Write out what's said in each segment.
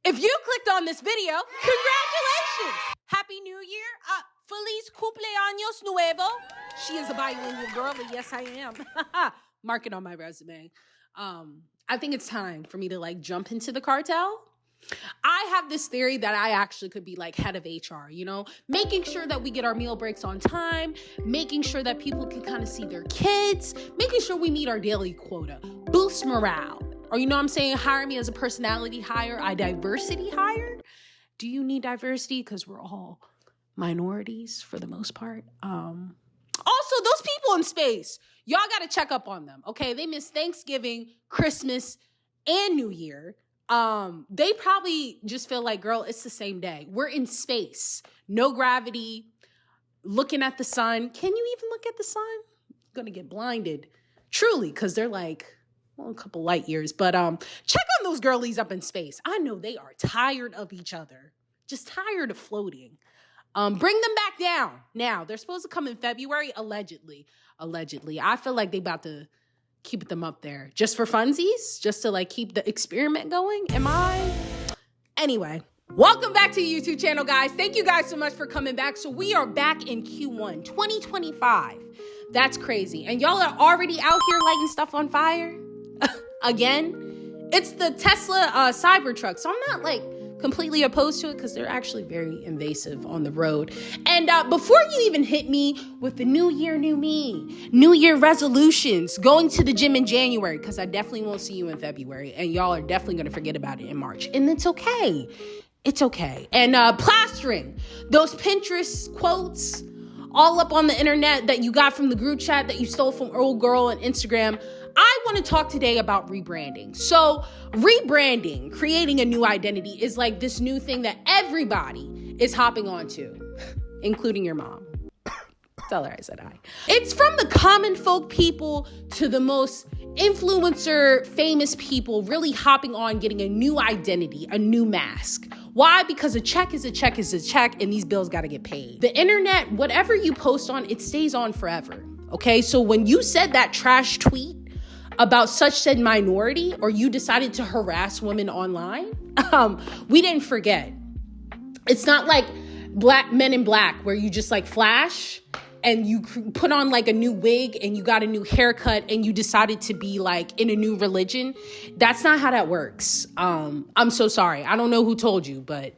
If you clicked on this video, congratulations! Happy New Year! Feliz cumpleaños nuevo. She is a bilingual girl, and yes, I am. Mark it on my resume. I think it's time for me to jump into the cartel. I have this theory that I actually could be head of HR, making sure that we get our meal breaks on time, making sure that people can kind of see their kids, making sure we meet our daily quota, boost morale. Or hire me as a personality hire, a diversity hire. Do you need diversity? Because we're all minorities for the most part. Also, those people in space, y'all got to check up on them, okay? They miss Thanksgiving, Christmas, and New Year. They probably just feel like, girl, it's the same day. We're in space, no gravity, looking at the sun. Can you even look at the sun? I'm gonna get blinded, truly, because they're a couple light years. But check on those girlies up in space. I know they are tired of each other, just tired of floating. Bring them back down. Now, they're supposed to come in February, allegedly. I feel like they about to keep them up there just for funsies, just to keep the experiment going. Anyway, welcome back to the YouTube channel, guys. Thank you guys so much for coming back. So we are back in Q1 2025. That's crazy. And y'all are already out here lighting stuff on fire again. It's the Tesla Cybertruck. So I'm not completely opposed to it because they're actually very invasive on the road. And before you even hit me with the new year, new me, new year resolutions, going to the gym in January, because I definitely won't see you in February, and y'all are definitely going to forget about it in March. And it's okay. It's okay. And plastering those Pinterest quotes all up on the internet that you got from the group chat that you stole from old girl on Instagram. I want to talk today about rebranding. So rebranding, creating a new identity is this new thing that everybody is hopping onto, including your mom. Tell her I said hi. It's from the common folk people to the most influencer, famous people really hopping on getting a new identity, a new mask. Why? Because a check is a check is a check, and these bills got to get paid. The internet, whatever you post on, it stays on forever. Okay, so when you said that trash tweet about such said minority, or you decided to harass women online, we didn't forget. It's not like Black Men in Black where you just flash and you put on a new wig and you got a new haircut and you decided to be in a new religion. That's not how that works. I'm so sorry. I don't know who told you, but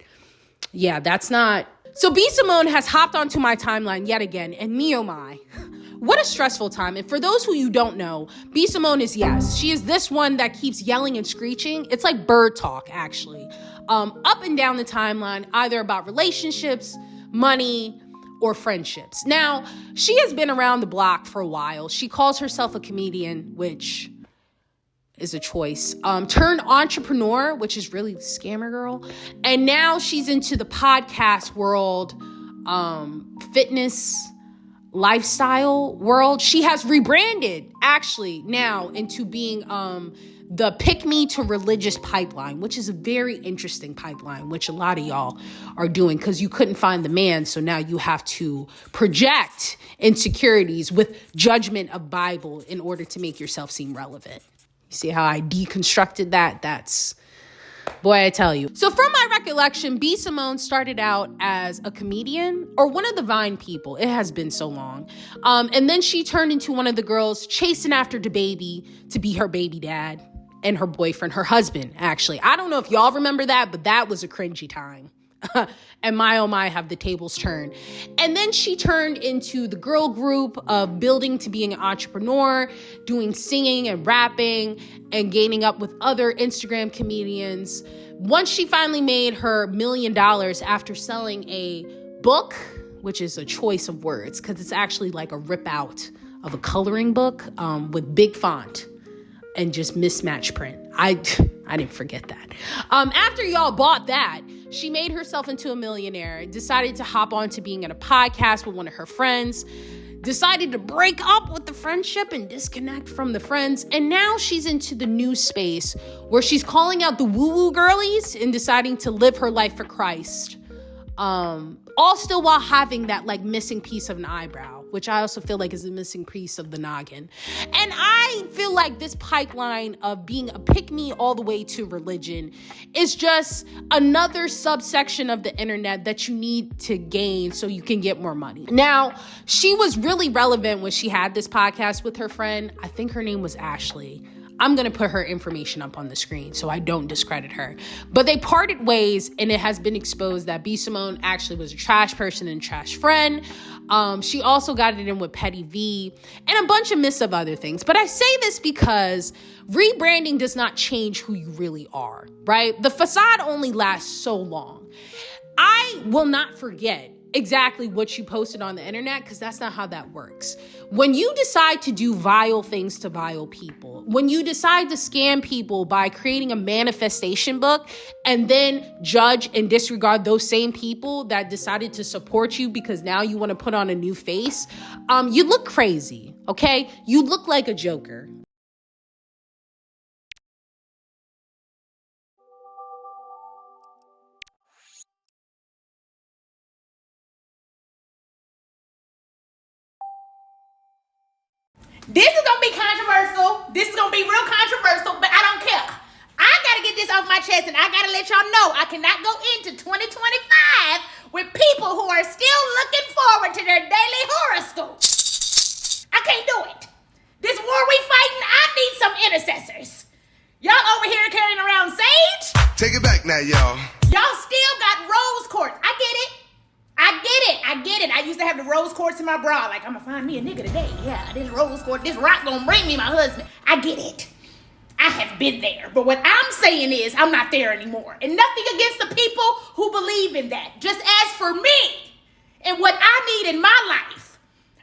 yeah, that's not. So B. Simone has hopped onto my timeline yet again, and me oh my. What a stressful time. And for those who you don't know, B. Simone is, yes, she is this one that keeps yelling and screeching. It's like bird talk, actually. Up and down the timeline, either about relationships, money, or friendships. Now, she has been around the block for a while. She calls herself a comedian, which is a choice. Turned entrepreneur, which is really scammer girl. And now she's into the podcast world, fitness, lifestyle world. She has rebranded actually now into being the pick me to religious pipeline, which is a very interesting pipeline, which a lot of y'all are doing because you couldn't find the man. So now you have to project insecurities with judgment of Bible in order to make yourself seem relevant. You see how I deconstructed that? That's, boy, I tell you. So from my recollection, B. Simone started out as a comedian or one of the Vine people. It has been so long. And then she turned into one of the girls chasing after DaBaby to be her baby dad and her boyfriend, her husband, actually. I don't know if y'all remember that, but that was a cringy time. And my oh my, have the tables turned. And then she turned into the girl group of building to being an entrepreneur, doing singing and rapping and gaining up with other Instagram comedians. Once she finally made her $1 million after selling a book, which is a choice of words because it's actually like a rip out of a coloring book with big font and just mismatched print. I didn't forget that. After y'all bought that, she made herself into a millionaire, decided to hop on to being in a podcast with one of her friends, decided to break up with the friendship and disconnect from the friends. And now she's into the new space where she's calling out the woo-woo girlies and deciding to live her life for Christ. All still while having that like missing piece of an eyebrow. which I also feel like is a missing piece of the noggin. And I feel like this pipeline of being a pick-me all the way to religion is just another subsection of the internet that you need to gain so you can get more money. Now, she was really relevant when she had this podcast with her friend. I think her name was Ashley. I'm going to put her information up on the screen so I don't discredit her. But they parted ways, and it has been exposed that B. Simone actually was a trash person and trash friend. She also got it in with Petty V and a bunch of myths of other things. But I say this because rebranding does not change who you really are, right? The facade only lasts so long. I will not forget exactly what you posted on the internet, because that's not how that works. When you decide to do vile things to vile people, when you decide to scam people by creating a manifestation book and then judge and disregard those same people that decided to support you because now you want to put on a new face, you look crazy, okay? You look like a joker. This is going to be controversial. This is going to be real controversial, but I don't care. I got to get this off my chest, and I got to let y'all know I cannot go into 2025 with people who are still looking forward to their daily horoscope. I can't do it. This war we fighting, I need some intercessors. Y'all over here carrying around sage? Take it back now, y'all. Y'all still got rose quartz. I get it. I used to have the rose quartz in my bra. Like, I'm gonna find me a nigga today. Yeah, this rose quartz, this rock gonna bring me my husband. I get it. I have been there. But what I'm saying is, I'm not there anymore. And nothing against the people who believe in that. Just as for me and what I need in my life,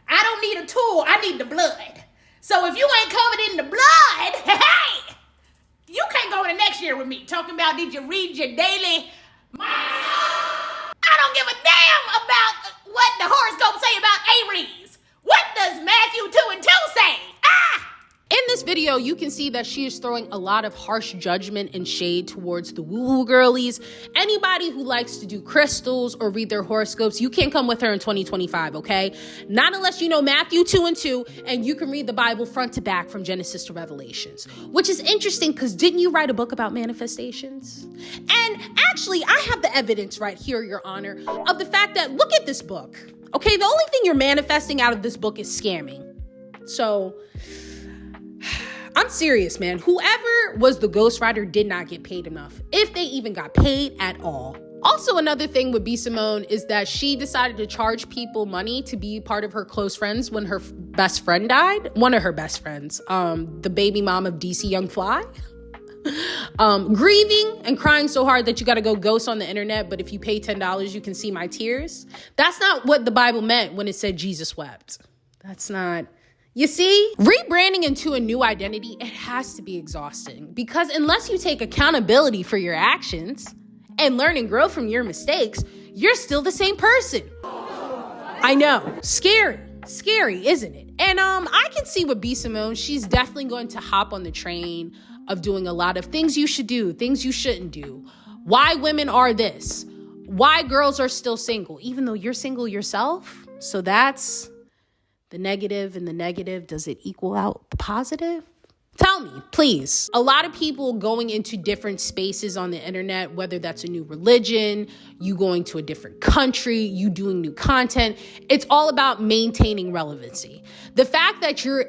I don't need a tool. I need the blood. So if you ain't covered in the blood, hey, you can't go into next year with me talking about, did you read your daily? I don't give a damn about what the horoscope say about Aries. What does Matthew 2:2 say? In this video, you can see that she is throwing a lot of harsh judgment and shade towards the woo-woo girlies. Anybody who likes to do crystals or read their horoscopes, you can't come with her in 2025, okay? Not unless you know Matthew 2:2 and you can read the Bible front to back from Genesis to Revelations. Which is interesting because didn't you write a book about manifestations? And actually, I have the evidence right here, Your Honor, of the fact that, look at this book, okay? The only thing you're manifesting out of this book is scamming. So I'm serious, man. Whoever was the ghostwriter did not get paid enough, if they even got paid at all. Also, another thing with B. Simone is that she decided to charge people money to be part of her close friends when her best friend died. One of her best friends, the baby mom of DC Young Fly. Grieving and crying so hard that you got to go ghost on the internet, but if you pay $10, you can see my tears. That's not what the Bible meant when it said Jesus wept. That's not... You see, rebranding into a new identity, it has to be exhausting because unless you take accountability for your actions and learn and grow from your mistakes, you're still the same person. I know, scary, isn't it? And I can see with B. Simone, she's definitely going to hop on the train of doing a lot of things you should do, things you shouldn't do. Why women are this, why girls are still single, even though you're single yourself. So that's the negative and the negative. Does it equal out the positive? Tell me, please. A lot of people going into different spaces on the internet, whether that's a new religion, you going to a different country, you doing new content, it's all about maintaining relevancy. The fact that you're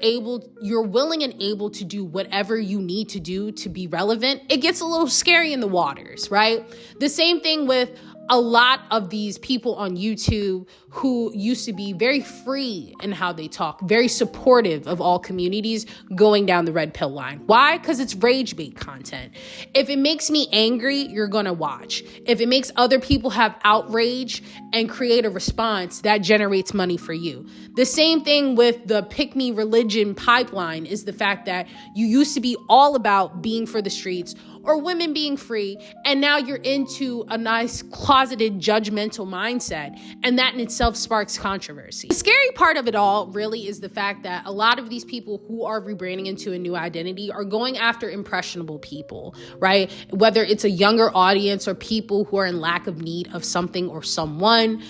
willing and able to do whatever you need to do to be relevant, it gets a little scary in the waters, right? The same thing with a lot of these people on YouTube who used to be very free in how they talk, very supportive of all communities, going down the red pill line. Why? Because it's rage bait content. If it makes me angry, you're going to watch. If it makes other people have outrage and create a response, that generates money for you. The same thing with the pick me religion pipeline is the fact that you used to be all about being for the streets or women being free, and now you're into a nice closeted judgmental mindset, and that in itself sparks controversy. The scary part of it all really is the fact that a lot of these people who are rebranding into a new identity are going after impressionable people, right? Whether it's a younger audience or people who are in lack of need of something or someone,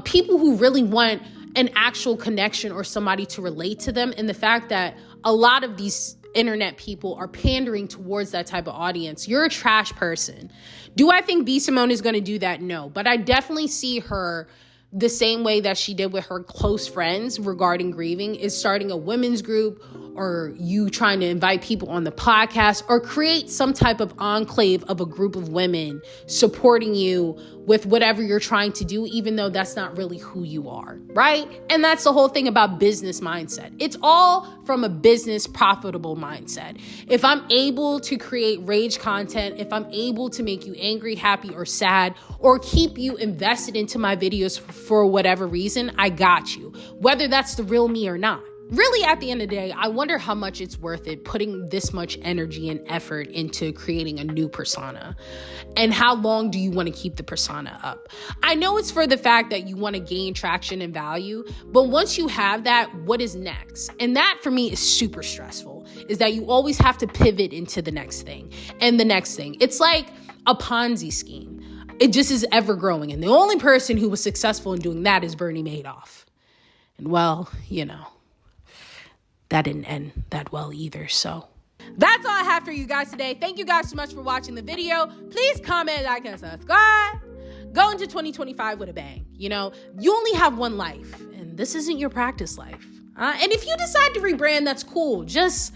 people who really want an actual connection or somebody to relate to them. And the fact that a lot of these internet people are pandering towards that type of audience. You're a trash person. Do I think B. Simone is going to do that? No. But I definitely see her the same way that she did with her close friends regarding grieving, is starting a women's group, or you trying to invite people on the podcast, or create some type of enclave of a group of women supporting you with whatever you're trying to do, even though that's not really who you are, right? And that's the whole thing about business mindset. It's all from a business profitable mindset. If I'm able to create rage content, if I'm able to make you angry, happy, or sad, or keep you invested into my videos for whatever reason, I got you, whether that's the real me or not. Really, at the end of the day, I wonder how much it's worth it putting this much energy and effort into creating a new persona. And how long do you want to keep the persona up? I know it's for the fact that you want to gain traction and value, but once you have that, what is next? And that for me is super stressful, is that you always have to pivot into the next thing and the next thing. It's like a Ponzi scheme. It just is ever growing. And the only person who was successful in doing that is Bernie Madoff. And well, you know, that didn't end that well either. So that's all I have for you guys today. Thank you guys so much for watching the video. Please comment, like, and subscribe. Go into 2025 with a bang. You know, you only have one life, and this isn't your practice life. And if you decide to rebrand, that's cool. Just,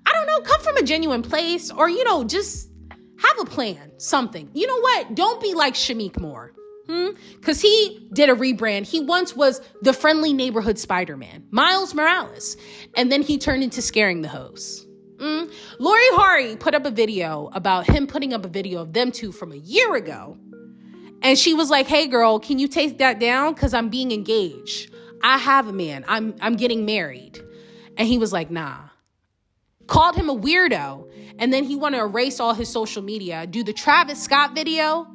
I don't know, come from a genuine place, or, you know, just have a plan, something. You know what? Don't be like Shamik Moore. Because he did a rebrand. He once was the friendly neighborhood Spider-Man, Miles Morales. And then he turned into scaring the hoes. Lori Hari put up a video about him putting up a video of them two from a year ago. And she was like, hey, girl, can you take that down? Because I'm being engaged. I have a man. I'm getting married. And he was like, nah. Called him a weirdo. And then he wanted to erase all his social media, do the Travis Scott video.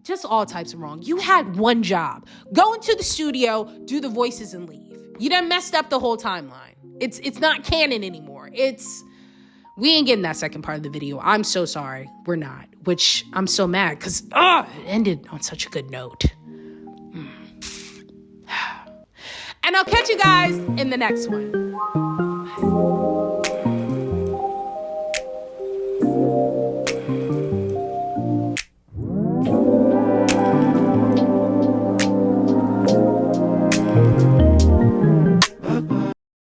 Just all types of wrong. You had one job. Go into the studio, do the voices, and leave. You done messed up the whole timeline. It's not canon anymore. We ain't getting that second part of the video. I'm so sorry. We're not. Which I'm so mad because it ended on such a good note. And I'll catch you guys in the next one.